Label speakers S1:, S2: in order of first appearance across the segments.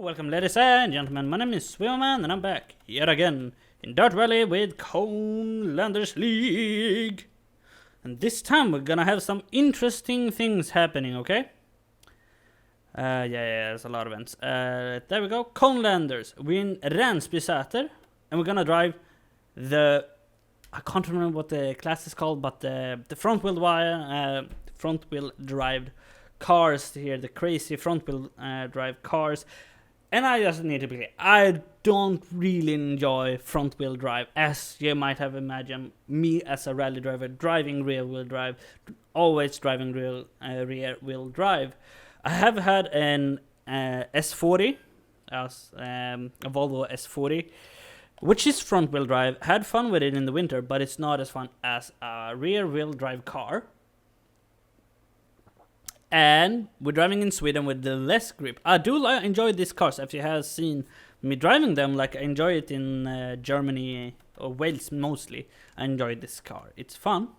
S1: Welcome ladies and gentlemen, my name is Swimmerman and I'm back yet again in Dirt Valley with Conelanders League. And this time we're gonna have some interesting things happening, okay? Yeah, there's a lot of events. There we go, Conelanders. We're in Ransbysäter and we're gonna drive the... I can't remember what the class is called, but the front wheel drive cars here, the crazy front wheel drive cars. And I just need to be clear, I don't really enjoy front wheel drive, as you might have imagined me as a rally driver driving rear wheel drive, always driving rear wheel drive. I have had an S40, a Volvo S40, which is front wheel drive. Had fun with it in the winter, but it's not as fun as a rear wheel drive car. And we're driving in Sweden with the less grip. I do enjoy these cars. If you have seen me driving them, like I enjoy it in Germany or Wales mostly. I enjoy this car. It's fun.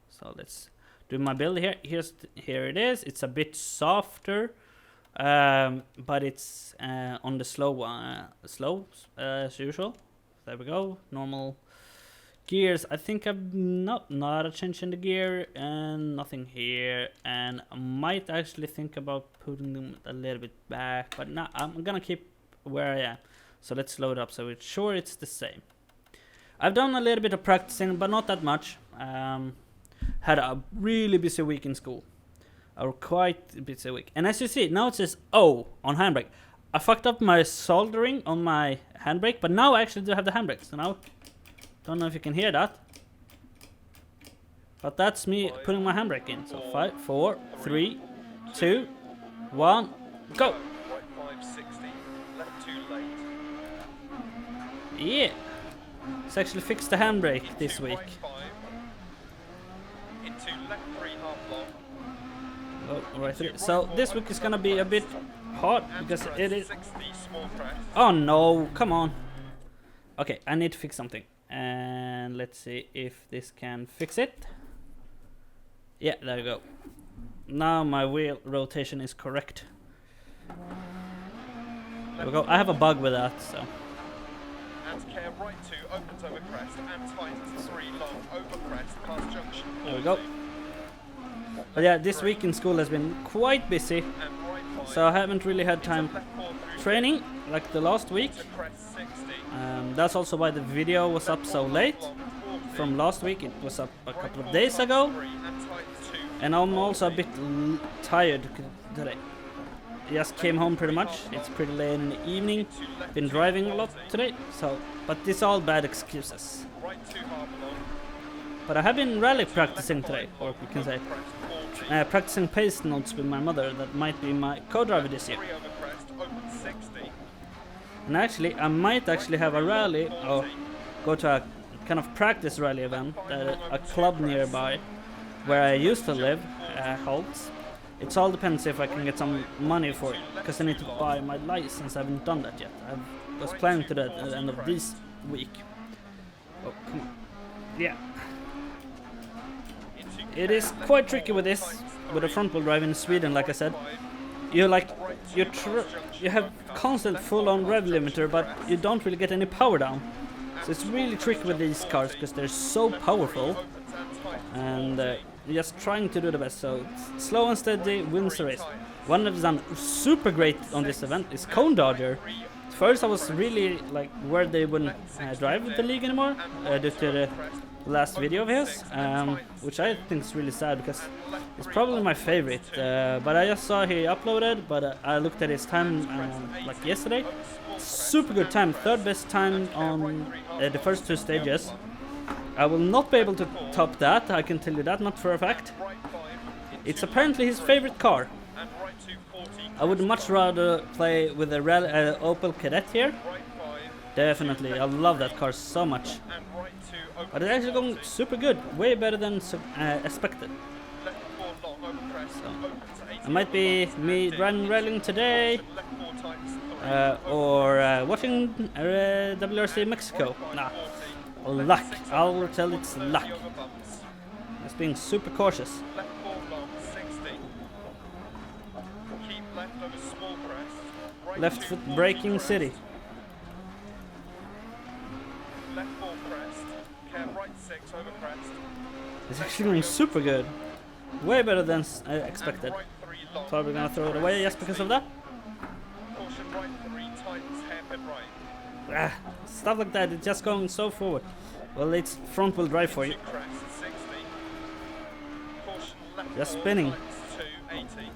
S1: So let's do my build here. Here it is. It's a bit softer, but it's on the slow as usual. There we go. Normal gears. I think I've not a change in the gear and nothing here, and I might actually think about putting them a little bit back, but no, I'm gonna keep where I am. So let's load up so it's sure it's the same. I've done a little bit of practicing, but not that much. Had a really busy week in school, a quite busy week, and as you see now it says O on handbrake. I fucked up my soldering on my handbrake, but now I actually do have the handbrake, so now don't know if you can hear that, but that's me putting my handbrake in. So 5, 4, 3, 2, 1, go! Yeah, let's actually fix the handbrake this week. Oh, right through. So this week is gonna be a bit hard because it is. Oh no! Come on. Okay, I need to fix something. And let's see if this can fix it. Yeah, there you go. Now my wheel rotation is correct. There we go. I have a bug with that, so. There we go. But yeah, this week in school has been quite busy, so I haven't really had time training like the last week. That's also why the video was up so late from last week. It was up a couple of days ago, and I'm also a bit tired today. Just came home pretty much. It's pretty late in the evening. Been driving a lot today, so but these are all bad excuses. But I have been rally practicing today, or you can say practicing pace notes with my mother. That might be my co-driver this year. And actually, I might actually have a rally or go to a kind of practice rally event at a club nearby where I used to live, Holtz. It all depends if I can get some money for it, because I need to buy my license. I haven't done that yet. I was planning to do that at the end of this week. Oh, come on. Yeah. It is quite tricky with this, with a front wheel drive in Sweden, like I said. You have constant full-on rev limiter, but you don't really get any power down. So it's really tricky with these cars because they're so powerful, and you're just trying to do the best. So slow and steady wins the race. One that's done super great on this event is Cone Dodger. First I was really like where they wouldn't drive with the league anymore due to the last video of his, which I think is really sad because it's probably my favorite, but I just saw he uploaded, but I looked at his time like yesterday. Super good time, third best time on the first 2 stages. I will not be able to top that, I can tell you that, not for a fact. It's apparently his favorite car. I would much rather play with a Opel Kadett here. Definitely, I love that car so much. But it's actually going super good, way better than expected. So, it might be me rallying today, or watching WRC Mexico. Nah, luck. I'll tell it's luck. It's being super cautious. Left foot braking city.
S2: Left 4 crest. Care right 6 over crest.
S1: It's actually going super good. Way better than I expected.
S2: Right 3 long.
S1: Probably gonna throw it away just because of that.
S2: Caution right 3 tightens hairpin right.
S1: Ah, stuff like that, it's just going so forward. Well, it's front wheel drive for you.
S2: 2 crest 60. Caution left
S1: Just
S2: 4
S1: spinning.
S2: tightens 2 80.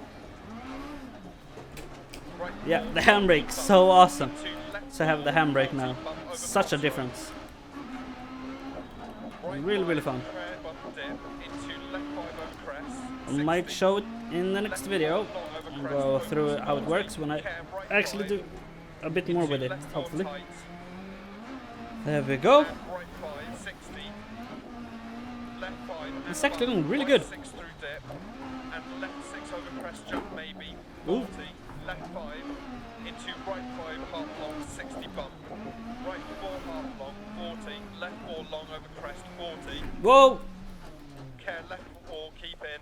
S2: Right
S1: Yeah,
S2: 4,
S1: the handbrake, so awesome.
S2: 2 left
S1: To have the handbrake
S2: 40
S1: now.
S2: bump over
S1: Such a
S2: crest
S1: difference.
S2: right.
S1: Really fun.
S2: Prayer bump dip into left 5 over crest.
S1: I might show it in the next video.
S2: Long over
S1: And
S2: crest,
S1: go through
S2: opens
S1: how it
S2: 40,
S1: works when I
S2: care right
S1: actually
S2: 5,
S1: do a bit more
S2: into
S1: with it,
S2: left 4
S1: hopefully.
S2: tight,
S1: There we go.
S2: and right 5 60. Left 5 and
S1: It's actually
S2: bump,
S1: going really
S2: right
S1: good.
S2: 6 through dip and left 6 over crest jump maybe
S1: Ooh.
S2: 40. Left 5 into right 5 half long 60 bump. Right 4 half long 40. Left 4 long over crest 40.
S1: Whoa!
S2: Care left 4 keep in.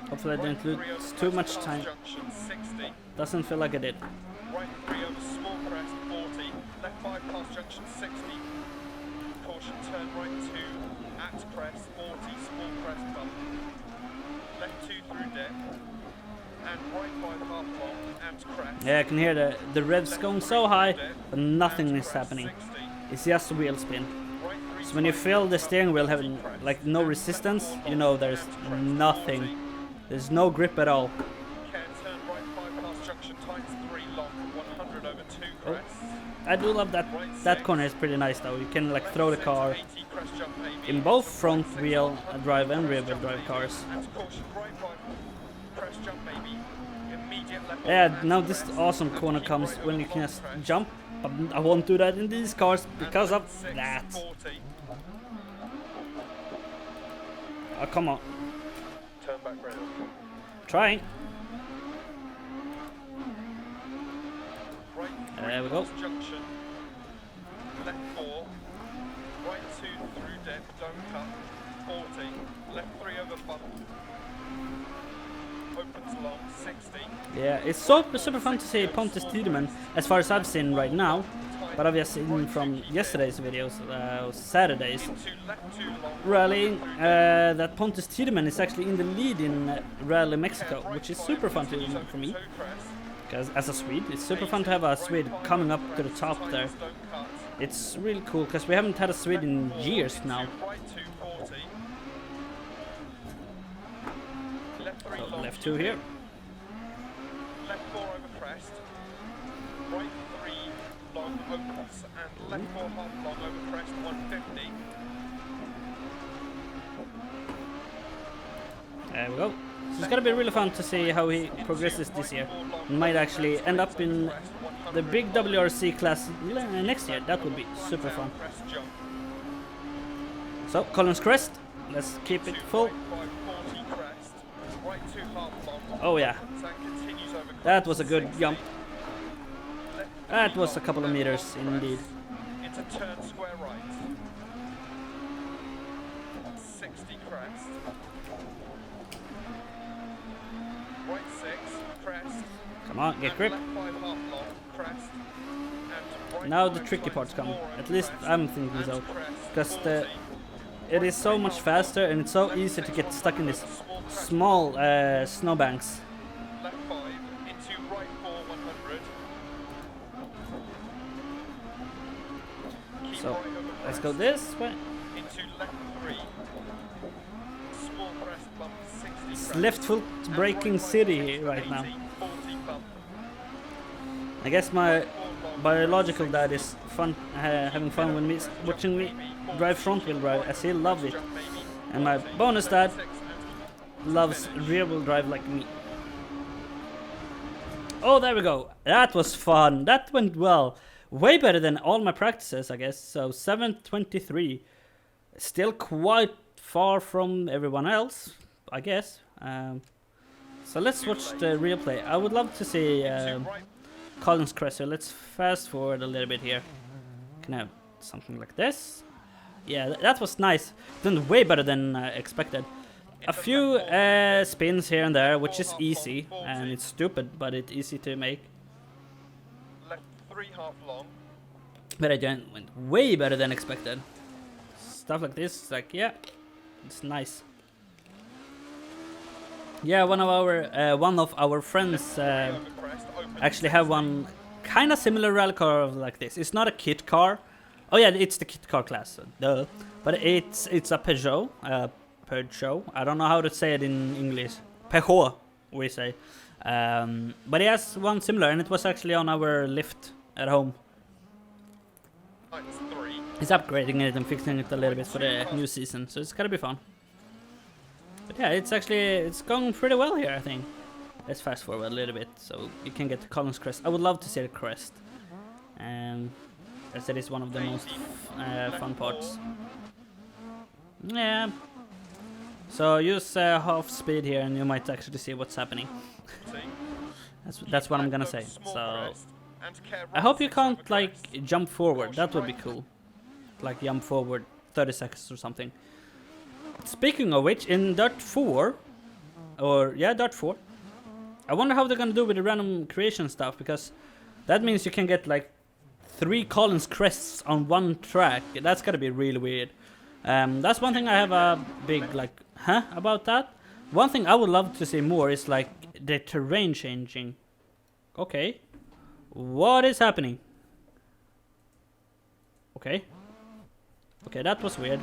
S1: Hopefully I
S2: Right
S1: didn't
S2: 3
S1: lose
S2: over
S1: too
S2: crest
S1: much
S2: past
S1: time.
S2: junction 60.
S1: Doesn't feel like I did.
S2: Right 3 over small crest 40. Left 5 past junction 60. Caution turn right 2 at crest 40 small crest bump. Left 2 through dip. And right 5 half long and crest.
S1: Yeah, I can hear the revs
S2: Left
S1: going
S2: 3
S1: so high,
S2: through dip,
S1: but nothing
S2: and
S1: is
S2: crest
S1: happening.
S2: 60.
S1: It's just wheel spin.
S2: Right 3
S1: So when you
S2: tight
S1: feel the
S2: up
S1: steering wheel
S2: 40
S1: having
S2: crest,
S1: like no
S2: and
S1: resistance,
S2: left 4
S1: you know
S2: long
S1: there's
S2: and crest
S1: nothing.
S2: 40.
S1: There's no grip at all.
S2: Care turn right 5 past junction tightens 3 long 100 over 2 crest.
S1: I do love that. That corner is pretty nice though. You can like throw the car in both front wheel drive and rear wheel drive cars. Yeah, now this awesome corner comes when you can just jump. But I won't do that in these cars because of that. Oh, come on.
S2: Turn back round.
S1: Trying.
S2: Right
S1: There we go.
S2: junction. Left 4. Right 2 through dip. Don't cut. 40. Left 3 over bump. Opens long 60.
S1: Yeah, it's super fun to see Pontus Tiedemann as far as I've seen right now. But I've just seen from yesterday's videos, Saturday's
S2: Into left 2 long.
S1: rally, that Pontus Tiedemann is actually in the lead in Rally Mexico, which is super fun for me. Because as a Swede, it's super fun to have a Swede coming up to the top there. It's really cool because we haven't had a Swede in years now. So left 2 here.
S2: Left 4 over crest. Right 3 long opens and left 4 half long over crest 150.
S1: There we go. So it's gonna be really fun to see how he progresses this year. Might actually end up in the big WRC class next year. That would be super fun. So Collins Crest, let's keep it full. Oh yeah, that was a good jump. That was a couple of meters indeed.
S2: Into turn square right. 60 crest. Right 6 crest.
S1: Come on, get grip.
S2: Left 5 half long crest. And right
S1: Now the
S2: 5
S1: tricky part's
S2: tightens
S1: coming.
S2: 4 over
S1: At least
S2: crest,
S1: I'm thinking so.
S2: and crest,
S1: Because
S2: 40.
S1: it is so much faster and it's so easy to get stuck in these small snowbanks.
S2: Left 5 into right 4 100. Keep
S1: So
S2: right over
S1: let's
S2: crest.
S1: go this way.
S2: Into left 3. Small crest bump 60
S1: It's
S2: crest.
S1: left foot
S2: And
S1: braking
S2: right
S1: city
S2: 80,
S1: right now.
S2: 40 bump.
S1: I guess my
S2: Right 4 long,
S1: biological dad is fun, having fun with me, watching me drive front wheel drive as he loves it.
S2: jump maybe.
S1: And my bonus dad
S2: 6 and
S1: loves rear wheel drive like me. Oh, there we go. That was fun. That went well. Way better than all my practices, I guess. So 7:23. Still quite far from everyone else, I guess. So let's watch the replay. I would love to see
S2: right
S1: Collins Crest. Let's fast forward a little bit here. Can I have something like this? Yeah, that was nice. Done way better than expected. a few spins here and there, which is easy, and it's stupid, but it's easy to make.
S2: Left 3 half long.
S1: But I went way better than expected. Stuff like this, like, yeah, it's nice. Yeah, one of our friends actually have one kind of similar rally car like this. It's not a kit car. Oh yeah, it's the kit car class, duh. But it's a Peugeot, Peugeot. I don't know how to say it in English. Peugeot, we say. But he has one similar, and it was actually on our lift at home. He's upgrading it and fixing it a little bit for the new season, so it's gotta be fun. But yeah, it's going pretty well here, I think. Let's fast forward a little bit so you can get to Collins Crest. I would love to see the crest. As it is one of the most fun parts. Yeah. So use half speed here and you might actually see what's happening. That's what I'm gonna say. So I hope you can't like jump forward. That would be cool. Like jump forward 30 seconds or something. Speaking of which, in Dirt 4, Dirt 4, I wonder how they're gonna do with the random creation stuff, because that means you can get like 3 Collins crests on one track. That's gotta be really weird. That's one thing I have a big like about that. One thing I would love to see more is like the terrain changing. Okay, what is happening? Okay, that was weird.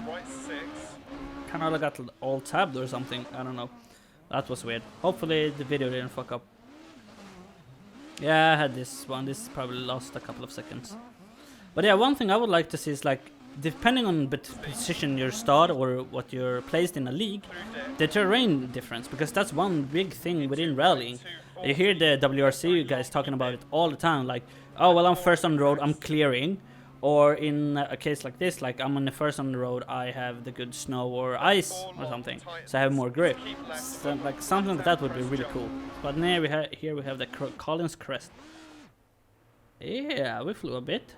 S1: Kind of got all tabbed or something. I don't know. That was weird. Hopefully the video didn't fuck up. Yeah, I had this one. This probably lost a couple of seconds. But yeah, one thing I would like to see is like, depending on the position you start or what you're placed in a league, the terrain difference, because that's one big thing within rallying. You hear the WRC guys talking about it all the time, like, oh well, I'm first on the road, I'm clearing. Or in a case like this, like I'm on the first on the road, I have the good snow or ice or something, so I have more grip. So, like something like that would be really cool. But now here we have the Collins Crest. Yeah, we flew a bit.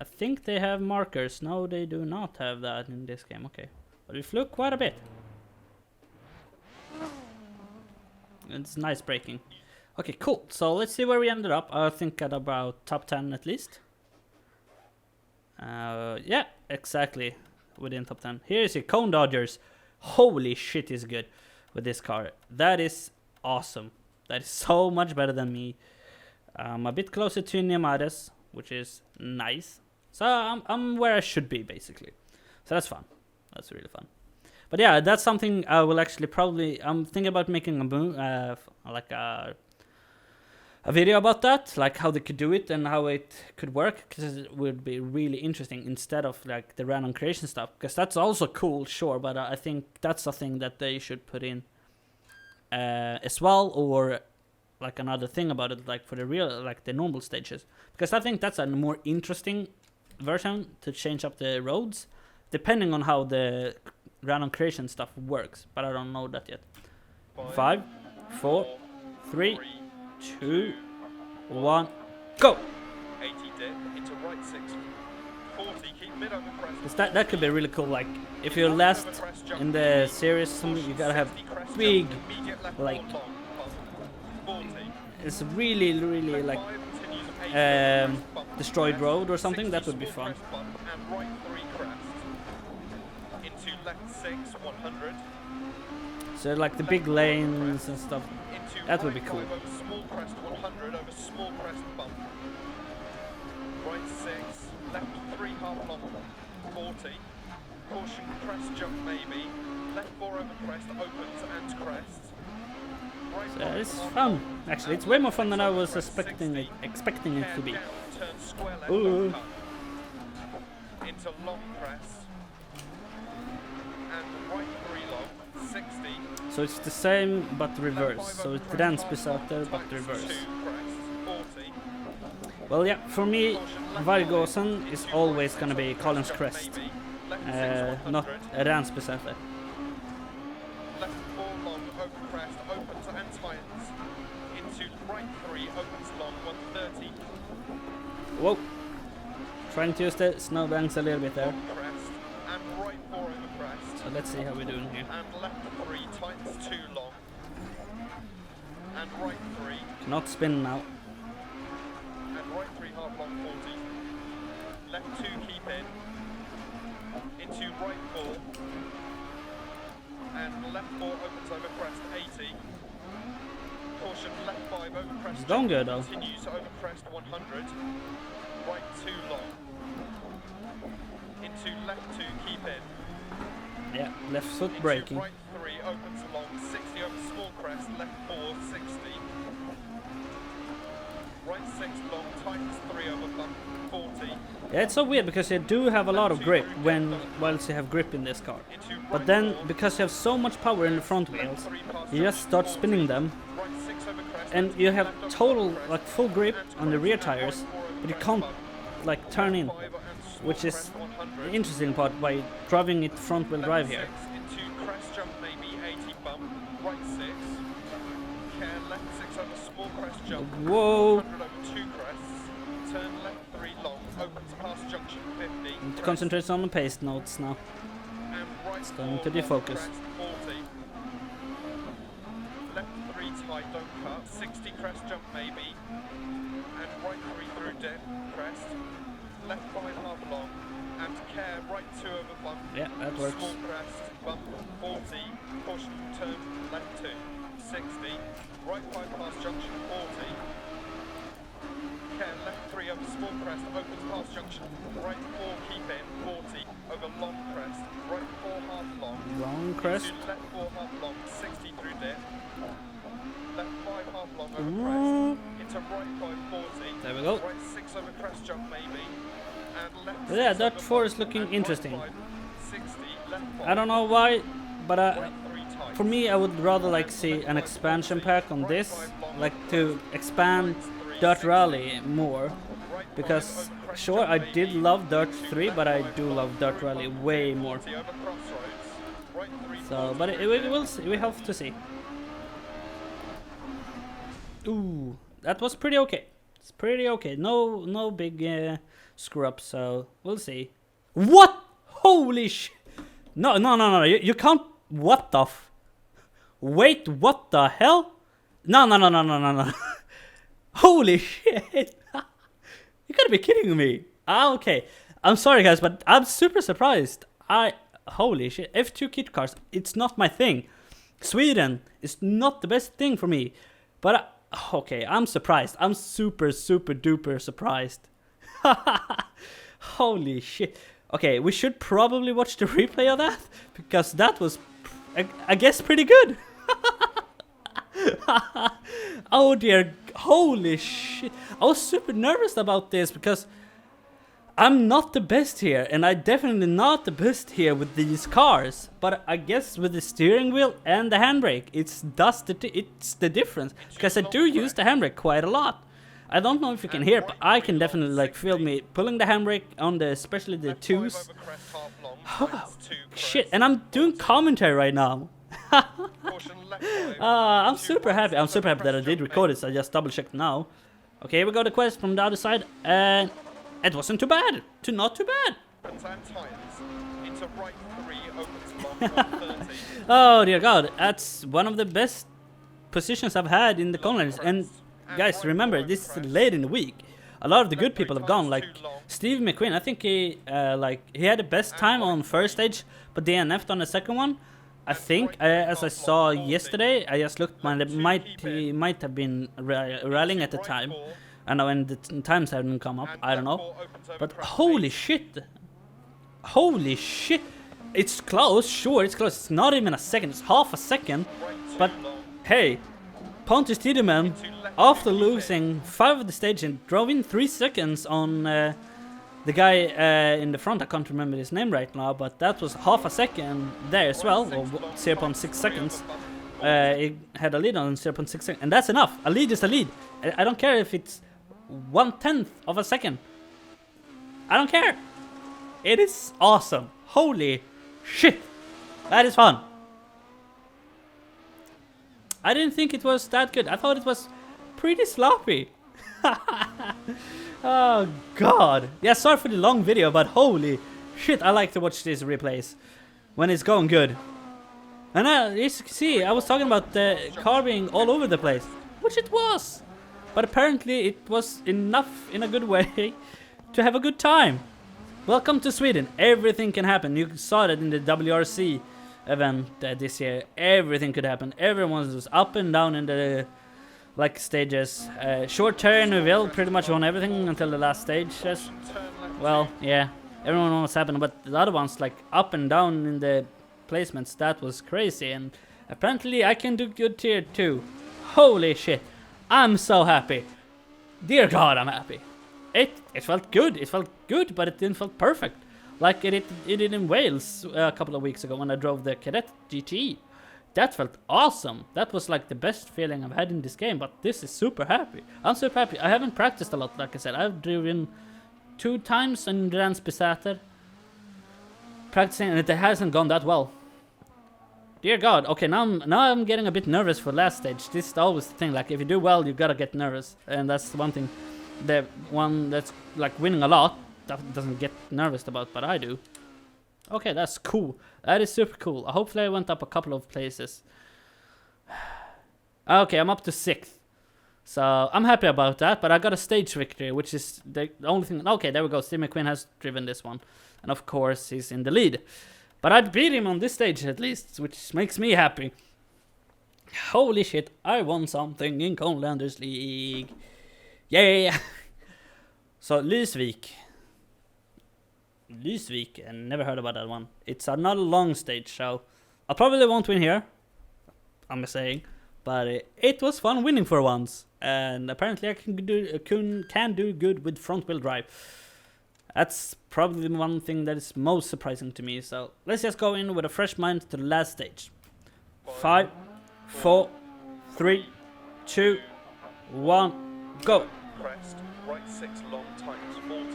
S1: I think they have markers. No, they do not have that in this game. Okay, but we flew quite a bit. It's nice braking. Okay, cool. So let's see where we ended up. I think at about top 10 at least. Yeah, exactly. Within top 10. Here is your Conelanders. Holy shit is good with this car. That is awesome. That is so much better than me. A bit closer to Neomades, which is nice. So I'm where I should be, basically. So that's fun. That's really fun. But yeah, that's something I will actually probably... I'm thinking about making a video about that, like how they could do it and how it could work, because it would be really interesting instead of like the random creation stuff, because that's also cool, sure, but I think that's a thing that they should put in as well, or like another thing about it, like for the real, like the normal stages, because I think that's a more interesting version to change up the roads, depending on how the random creation stuff works, but I don't know that yet. 5, 4, 3, 2, 1, go!
S2: 80 dip into right 6. 40, keep mid over crest.
S1: That could be really cool. Like if you're last in the series, you gotta have big, like it's really like destroyed road or something. That would be fun.
S2: And right 3 crest. Into left 6, 100.
S1: So like the big lanes and stuff. That would be cool.
S2: Over small crest 100 over small crest bump. Right 6, left 3 half long 40. Caution crest jump maybe. Left 4 over crest opens and crest. Right
S1: So it's fun. Actually, it's way more fun than I was expecting it to be.
S2: Turn square left
S1: Ooh.
S2: into long crest. And right 3 long 60.
S1: So it's the same but reverse. So it's Rensbesöter but reverse. Well, yeah, for me, Vargåsen is always gonna be Collins Crest, not Rensbesöter.
S2: Left 4 long over crest opens and tightens. Into right 3 opens long 130.
S1: Whoa! Trying to use the snowbanks a little bit there.
S2: Crest and right 4 over crest.
S1: So let's see how we're doing here.
S2: And left 3 tightens 2 long. And right 3.
S1: Not spin now.
S2: And right 3 half long 40. Left 2 keep in. Into right 4. And left 4 opens over crest 80. Caution left 5 over crest.
S1: It's going good though.
S2: Continues over crest 100. Right 2 long. Into left 2 keep in.
S1: Yeah, left foot
S2: Into
S1: braking.
S2: right 3 opens long 60 over small crest. Left 4 60. Right 6 long tightens 3 over bump 40.
S1: Yeah, it's so weird because you do have a lot of grip whilst you have grip in this car.
S2: Into
S1: But
S2: right
S1: then,
S2: 4,
S1: because you have so much power in the front wheels,
S2: left 3 past
S1: you just start
S2: junction
S1: spinning
S2: 40.
S1: them,
S2: Right 6 over crest.
S1: and you have
S2: left over
S1: total,
S2: crest,
S1: like full grip
S2: and
S1: on the rear
S2: crest, and
S1: tires,
S2: right 4 over
S1: but you
S2: crest
S1: can't
S2: bump.
S1: like turn in,
S2: Left 5 and small
S1: which is
S2: crest 100.
S1: the interesting part by driving it front wheel
S2: Left
S1: drive here.
S2: 6 into crest jump maybe 80 bump. Right 6. Care left 6 over small crest jump.
S1: Whoa!
S2: 100 over 2 crests. Turn left 3 long. Opens past junction 50.
S1: Need to
S2: crest,
S1: concentrate on the pace notes now.
S2: and right
S1: It's going
S2: 4
S1: to
S2: long,
S1: defocus.
S2: crest 40. Left 3 tight, don't cut. 60 crest jump maybe. And right 3 through dip, crest. Left 5 half long. And care right 2 over bump.
S1: Yeah, that works.
S2: Small crest, bump 40. Caution turn left 2. 60. Right 5 past junction 40. Care left 3 over small crest, opens past junction. Right 4 keep in, 40. Over long crest. Right 4 half long.
S1: Long crest.
S2: Into left 4 half long, 60 through dip. Left 5 half long over
S1: Ooh.
S2: crest. Into right 5 40.
S1: There we go.
S2: Right 6 over crest jump maybe. And left
S1: Yeah,
S2: 6
S1: that
S2: over
S1: 4
S2: bump,
S1: is looking
S2: and right
S1: interesting.
S2: 5, 60, left 5.
S1: I don't know why, but
S2: Right 3 tight.
S1: for me, I would rather like see an expansion pack on this, like to expand Dirt Rally more.
S2: Right
S1: Because,
S2: 5 over crest
S1: sure,
S2: jump
S1: I
S2: maybe.
S1: did love Dirt 3, but I
S2: Left
S1: do
S2: 5
S1: love Dirt
S2: through
S1: Rally
S2: bump,
S1: way more.
S2: 40 over crossroads. Right 3
S1: So,
S2: 40
S1: but
S2: through
S1: we
S2: dip.
S1: will see, we have to see. Ooh, that was pretty okay. It's pretty okay. No big screw up, so we'll see. What? Holy sh! No. You can't. What the f? Wait, what the hell? No. Holy shit! You gotta be kidding me. Okay. I'm sorry, guys, but I'm super surprised. Holy shit. F2 kit cars, it's not my thing. Sweden is not the best thing for me. But, okay, I'm surprised. I'm super duper surprised. Holy shit. Okay, we should probably watch the replay of that, because that was, I guess, pretty good. Oh dear, holy shit. I was super nervous about this because I'm not the best here, and I'm definitely not the best here with these cars. But I guess with the steering wheel and the handbrake, it's the difference, because I do use the handbrake quite a lot. I don't know if you can hear, but I can definitely like feel me pulling the handbrake on the, especially the
S2: Left 5
S1: twos.
S2: over crest, half long,
S1: Oh,
S2: tightens 2
S1: shit,
S2: crest.
S1: and I'm doing commentary right now.
S2: Caution left 5.
S1: I'm
S2: Two
S1: super
S2: right
S1: happy. I'm
S2: over
S1: super happy that I
S2: crest
S1: did
S2: jump
S1: record it, so I just double checked now. Okay, we got a quest from the other side, and it wasn't too bad. Not too bad.
S2: Opens and tightens. Into right 3, opens long, 130.
S1: Oh dear God, that's one of the best positions I've had in the Conelanders. And guys, remember, this is late in the week. A lot of the good people have gone, like Steve McQueen. I think he had the best time on first stage, but DNF'd on the second one. I think, as I saw yesterday, I just looked, he might have been rallying at the time. I know when the times haven't come up, I don't know. But holy shit! Holy shit! It's close, sure, it's close. It's not even a second, it's half a second. But hey, Pontus Tideman, after losing 5 of the stage, and drove in 3 seconds on the guy in the front. I can't remember his name right now, but that was half a second there as well, or 0.6 seconds. He had a lead on 0.6 seconds, and that's enough. A lead is a lead. I don't care if it's 1/10 of a second. I don't care. It is awesome. Holy shit. That is fun. I didn't think it was that good. I thought it was pretty sloppy. Oh god. Yeah, sorry for the long video, but holy shit, I like to watch these replays. when it's going good. And as you can see, I was talking about the car being all over the place, which it was. But apparently it was enough in a good way to have a good time. Welcome to Sweden. Everything can happen. You saw that in the WRC event this year. Everything could happen. Everyone was up and down in the like stages. Short turn, we will pretty much won everything until the last stage. Well, yeah, everyone knows what's happening, but the other ones like up and down in the placements, that was crazy. And apparently I can do good tier 2. Holy shit, I'm so happy. Dear God, I'm happy. It felt good. It felt good, but it didn't feel perfect. Like it did in Wales a couple of weeks ago when I drove the Cadet GT. That felt awesome. That was like the best feeling I've had in this game, but this is super happy. I'm super happy. I haven't practiced a lot, like I said. I've driven 2 times in Ransbysäter. Practicing, and it hasn't gone that well. Dear God. Okay, now I'm getting a bit nervous for last stage. This is always the thing. Like if you do well, you gotta get nervous, and that's one thing. The one that's like winning a lot that doesn't get nervous about, but I do. Okay, that's cool. That is super cool. Hopefully I went up a couple of places. Okay, I'm up to 6th. So I'm happy about that, but I got a stage victory, which is the only thing. Okay, there we go. Steve McQueen has driven this one. And of course, he's in the lead. But I beat him on this stage at least, which makes me happy. Holy shit, I won something in Conelanders League. Yeah. So Lysvik, I never heard about that one. It's another long stage, so I probably won't win here, I'm saying, but it was fun winning for once, and apparently I can do good with front wheel drive. That's probably the one thing that is most surprising to me. So let's just go in with a fresh mind to the last stage. 5, 4, 3, 2, 1, go.
S2: Crest, right 6 long, tightens 40.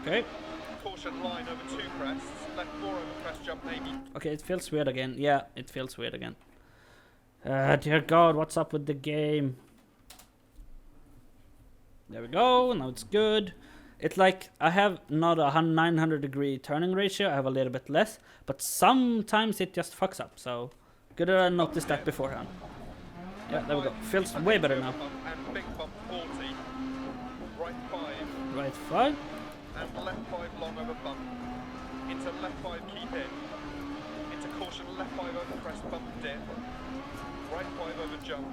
S1: Okay.
S2: Caution line over 2 crests, left 4 over crest, jump maybe.
S1: Okay, it feels weird again. Yeah, it feels weird again. Dear God, what's up with the game? There we go, now it's good. It's like I have not a 900-degree turning ratio, I have a little bit less, but sometimes it just fucks up, so good that I noticed that beforehand. Yeah, there we go. Feels way better now.
S2: And big bump 40. Right 5.
S1: Right 5.
S2: And left 5 long over bump. Into left 5 keep in. Into caution left 5 over crest bump dip. Right 5 over jump.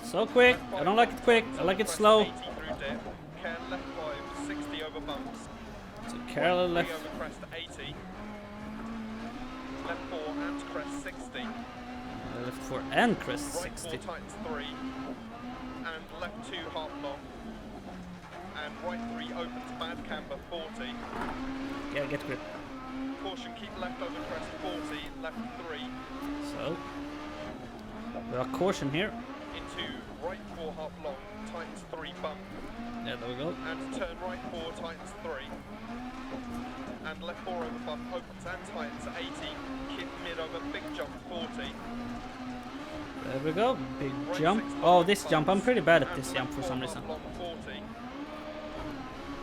S1: So quick. I don't like it quick. I like it slow.
S2: 80 through dip. Care left 5 60 over bumps.
S1: So Carol left.
S2: Over crest 80. Left 4 and crest 60.
S1: Left 4 and crest
S2: Right
S1: 60.
S2: 4 tightens 3. And left 2 half long. And right 3 opens bad camber 40.
S1: Yeah, get grip.
S2: Caution, keep left over crest 40, left 3.
S1: So we have caution here.
S2: Into right 4 half long, tightens 3 bump.
S1: Yeah, there we go.
S2: And turn right 4, tightens 3. And left 4 over bump, opens and tightens 80. Keep mid over big jump 40.
S1: There we go. Big
S2: Right
S1: jump.
S2: 6
S1: Oh,
S2: long
S1: this
S2: bumps,
S1: jump. I'm pretty bad at
S2: and
S1: this jump
S2: left
S1: for
S2: 4
S1: some
S2: half
S1: reason.
S2: long 40.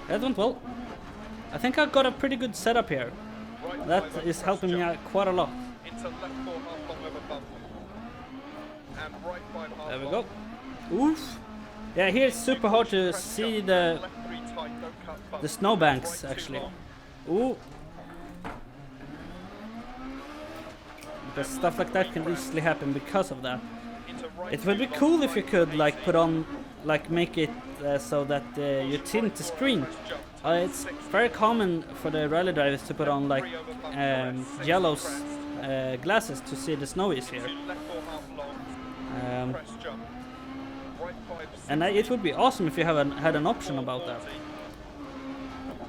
S1: That went well. I think I got a pretty good setup here.
S2: Right
S1: That
S2: 5 over
S1: is
S2: crest
S1: helping me
S2: jump.
S1: out quite a lot.
S2: Into left 4 half long over bump. And right 5 half
S1: There we
S2: long.
S1: go. Oof. Yeah, here it's super hard to see the
S2: Left 3 tight, don't cut bump.
S1: snowbanks
S2: Right 2
S1: actually.
S2: long.
S1: Ooh. Because stuff like that can easily happen because of that.
S2: Into right
S1: It would be
S2: 2 long,
S1: cool if you
S2: tight,
S1: could
S2: 80.
S1: like put on, like make it so that you tint the screen. It's very common for the rally drivers to put on like yellow glasses to see the snow is here. And it would be awesome if you had an option about that.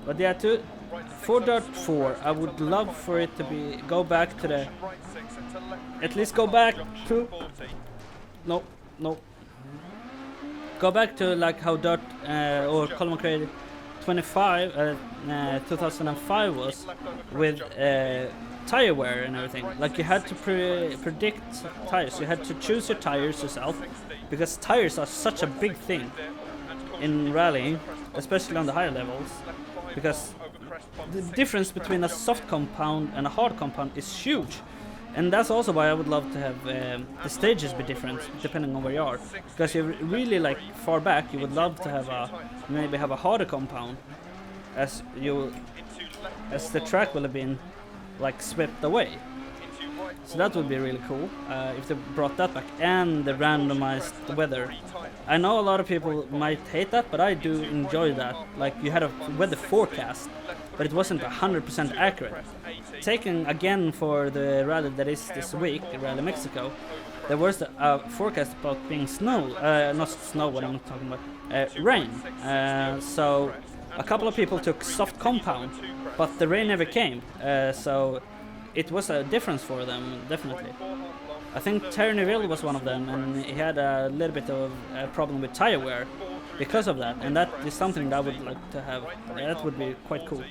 S1: But yeah, for Dirt 4, I would love for it to be go back to the at least go back to no. Go back to like how Dirt or Coleman created 2005 was with tire wear and everything. Like you had to predict tires. You had to choose your tires yourself because tires are such a big thing in rallying, especially on the higher levels. Because the difference between a soft compound and a hard compound is huge. And that's also why I would love to have the stages be different depending on where you are. Because you're really like far back, you would love to have maybe have a harder compound, as the track will have been like swept away. So that would be really cool if they brought that back, and the randomized weather. I know a lot of people might hate that, but I do enjoy that. Like you had a weather forecast, but it wasn't 100% accurate. Taken again for the rally that is this week, Rally Mexico, there was a forecast about being snow, not snow, what I'm talking about, rain. So a couple of people took soft compound, but the rain never came. So it was a difference for them, definitely. I think Terryville was one of them, and he had a little bit of a problem with tire wear because of that, and that is something that I would like to have. That would be quite cool.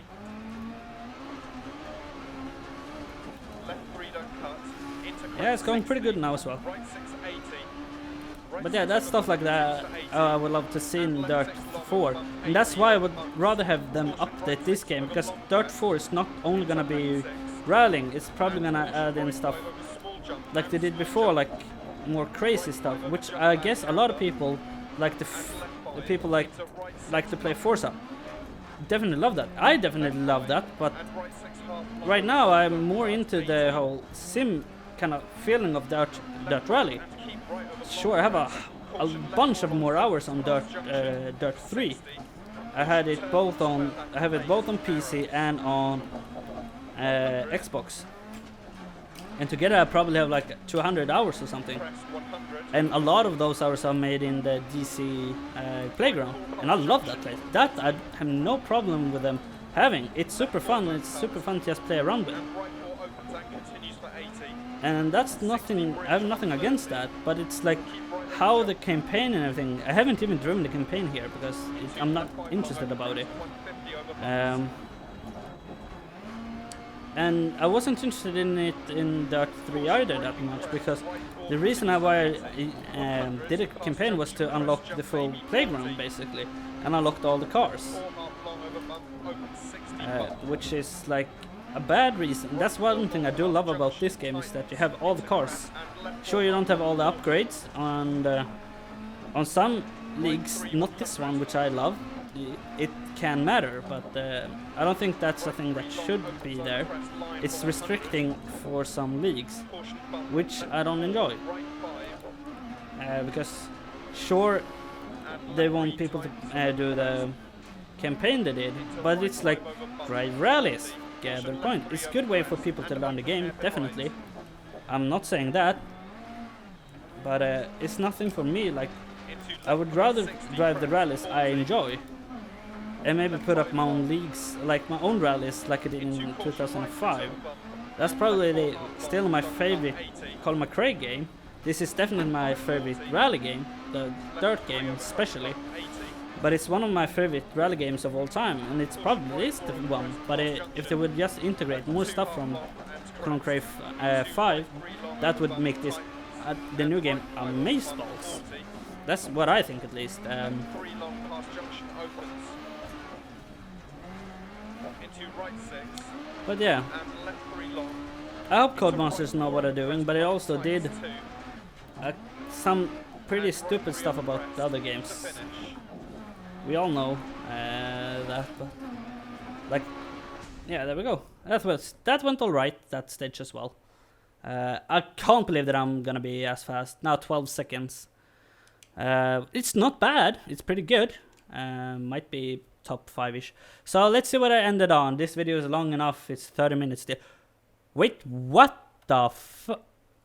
S1: Yeah, it's going pretty good now as well. But yeah, that's stuff like that I would love to see in Dirt 4. And that's why I would rather have them update this game, because Dirt 4 is not only gonna be rallying, it's probably gonna add in stuff like they did before, like more crazy stuff, which I guess a lot of people like the people like to play Forza. Definitely love that. I definitely love that, but right now I'm more into the whole sim kind of feeling of Dirt Rally. Sure, I have a bunch of more hours on Dirt 3. I have it both on PC and on Xbox. And together I probably have like 200 hours or something. And a lot of those hours are made in the DC playground. And I love that place. That I have no problem with them having. It's super fun. It's super fun to just play around with. And that's nothing, I have nothing against that. But it's like how the campaign and everything. I haven't even driven the campaign here because I'm not interested about it. And I wasn't interested in it in Dirt 3 either that much, because the reason why I did a campaign was to unlock the full playground basically, and unlocked all the cars, which is like a bad reason. That's one thing I do love about this game, is that you have all the cars. Sure, you don't have all the upgrades on some leagues, not this one, which I love. It can matter, but I don't think that's a thing that should be there. It's restricting for some leagues, which I don't enjoy. Because sure, they want people to do the campaign they did, but it's like drive rallies, get their point. It's a good way for people to learn the game, definitely. I'm not saying that, but it's nothing for me. Like, I would rather drive the rallies I enjoy, and maybe put up my own leagues, like my own rallies, like I did in 2005. That's probably still my favorite Colin McRae game. This is definitely my favorite rally game, the Dirt game especially. But it's one of my favorite rally games of all time, and it's probably the one. But if they would just integrate more stuff from Colin McRae 5, that would make this the new game amazeballs. That's what I think, at least. But yeah, I hope Codemasters know what they're doing, but it also did some pretty stupid stuff about the other games. We all know that, but like, yeah, there we go. That went alright, that stage as well. I can't believe that I'm gonna be as fast. Now 12 seconds. It's not bad, it's pretty good. Might be top 5-ish. So let's see what I ended on. This video is long enough, it's 30 minutes still. Wait, what the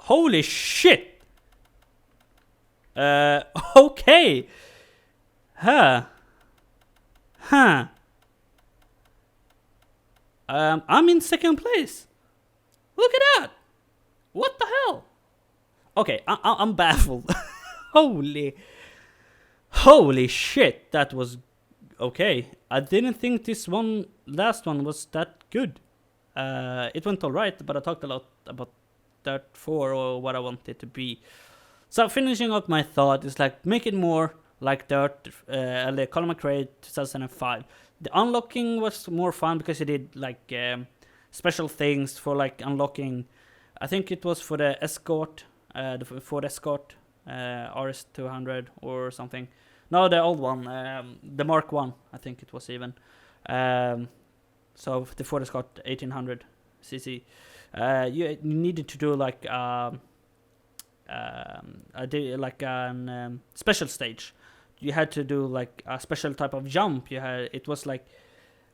S1: holy shit! Okay! Huh. I'm in second place. Look at that! What the hell? Okay, I'm baffled. Holy shit, that was okay. I didn't think this last one was that good. It went alright, but I talked a lot about Dirt 4 or what I want it to be. So finishing up my thought is like, make it more like Dirt, Colin McRae 2005. The unlocking was more fun because you did like special things for like unlocking. I think it was for the Escort, the Ford Escort, RS200 or something. No, the old one, the Mark 1, I think it was even. So the Ford Escort 1800 cc. You needed to do like special stage. You had to do like a special type of jump. It was like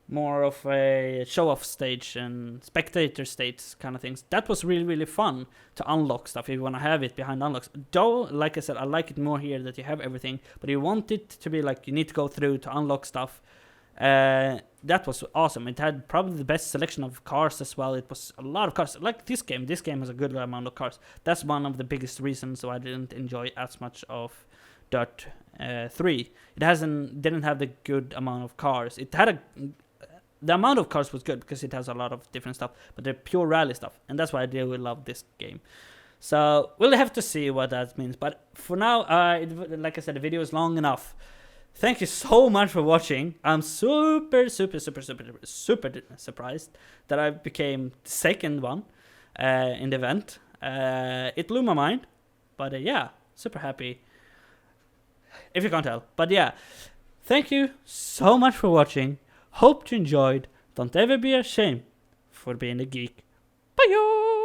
S1: more of a show-off stage and spectator stage kind of things. That was really, really fun to unlock stuff if you want to have it behind unlocks. Though, like I said, I like it more here that you have everything, but you want it to be like you need to go through to unlock stuff. That was awesome. It had probably the best selection of cars as well. It was a lot of cars. Like this game has a good amount of cars. That's one of the biggest reasons why I didn't enjoy as much of Dirt 3. It didn't have the good amount of cars. It had the amount of cars was good because it has a lot of different stuff, but they're pure rally stuff, and that's why I really love this game. So we'll have to see what that means. But for now, like I said, the video is long enough. Thank you so much for watching. I'm super surprised that I became the second one in the event. It blew my mind, but yeah, super happy. If you can't tell. But yeah, thank you so much for watching. Hope you enjoyed. Don't ever be ashamed for being a geek. Bye!